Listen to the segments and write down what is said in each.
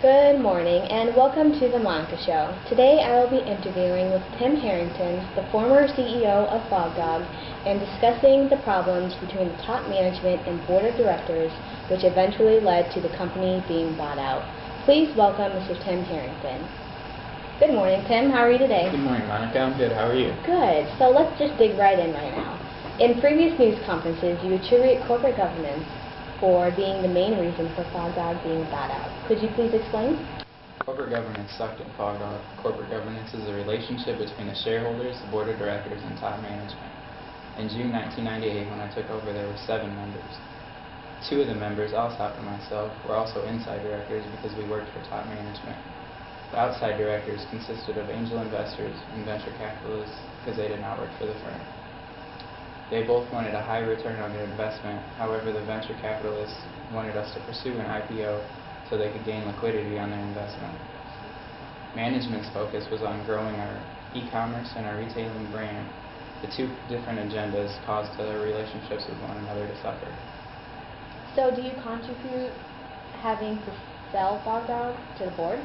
Good morning and welcome to the Monica Show. Today I will be interviewing with Tim Harrington, the former CEO of FogDog, and discussing the problems between the top management and board of directors which eventually led to the company being bought out. Please welcome Mr. Tim Harrington. Good morning, Tim. How are you today? Good morning, Monica. I'm good. How are you? Good. So let's just dig right in right now. In previous news conferences, you attribute corporate governance for being the main reason for FogDog being bought out. Could you please explain? Corporate governance sucked at FogDog. Corporate governance is a relationship between the shareholders, the board of directors, and top management. In June 1998, when I took over, there were 7 members. 2 of the members, Alsop and myself, were also inside directors because we worked for top management. The outside directors consisted of angel investors and venture capitalists because they did not work for the firm. They both wanted a high return on their investment. However, the venture capitalists wanted us to pursue an IPO so they could gain liquidity on their investment. Management's focus was on growing our e-commerce and our retailing brand. The 2 different agendas caused the relationships with one another to suffer. So do you contribute having to sell FogDog to the board?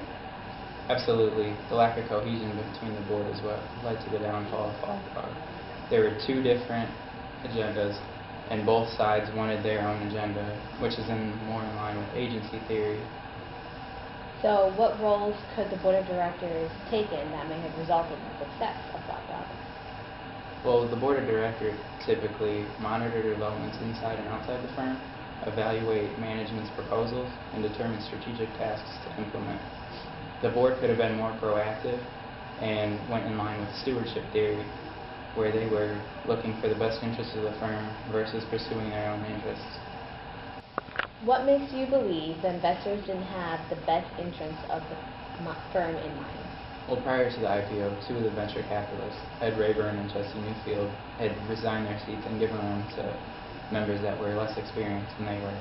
Absolutely. The lack of cohesion between the board as well led to the downfall of FogDog. There were 2 different agendas, and both sides wanted their own agenda, which is more in line with agency theory. So what roles could the board of directors take in that may have resulted in the success of FogDog? Well, the board of directors typically monitor developments inside and outside the firm, evaluate management's proposals, and determine strategic tasks to implement. The board could have been more proactive and went in line with stewardship theory, where they were looking for the best interests of the firm versus pursuing their own interests. What makes you believe the investors didn't have the best interests of the firm in mind? Well, prior to the IPO, 2 of the venture capitalists, Ed Rayburn and Jesse Newfield, had resigned their seats and given them to members that were less experienced than they were.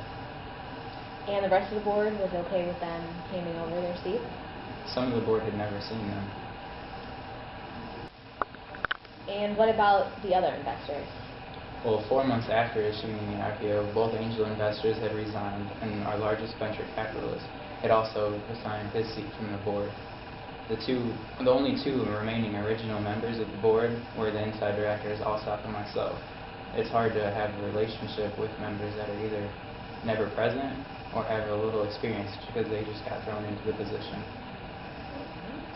And the rest of the board was okay with them handing over their seats? Some of the board had never seen them. And what about the other investors? Well, 4 months after issuing the IPO, both angel investors had resigned, and our largest venture capitalist had also resigned his seat from the board. The only 2 remaining original members of the board were the inside directors, Alsop and myself. It's hard to have a relationship with members that are either never present or have a little experience because they just got thrown into the position.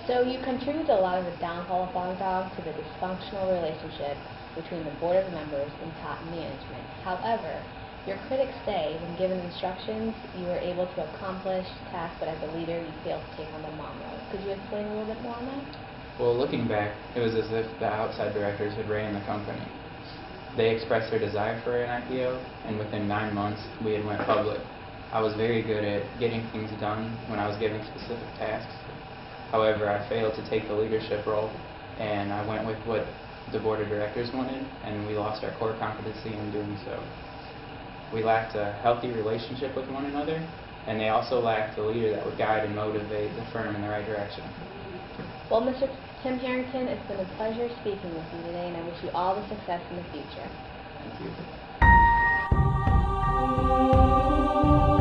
So you contribute a lot of the downfall of FogDog to the dysfunctional relationship between the board of members and top management. However, your critics say when given instructions, you were able to accomplish tasks, but as a leader, you failed to take on the mom role. Could you explain a little bit more on that? Well, looking back, it was as if the outside directors had ran the company. They expressed their desire for an IPO, and within 9 months, we had went public. I was very good at getting things done when I was given specific tasks. However, I failed to take the leadership role, and I went with what the board of directors wanted, and we lost our core competency in doing so. We lacked a healthy relationship with one another, and they also lacked a leader that would guide and motivate the firm in the right direction. Well, Mr. Tim Harrington, it's been a pleasure speaking with you today, and I wish you all the success in the future. Thank you.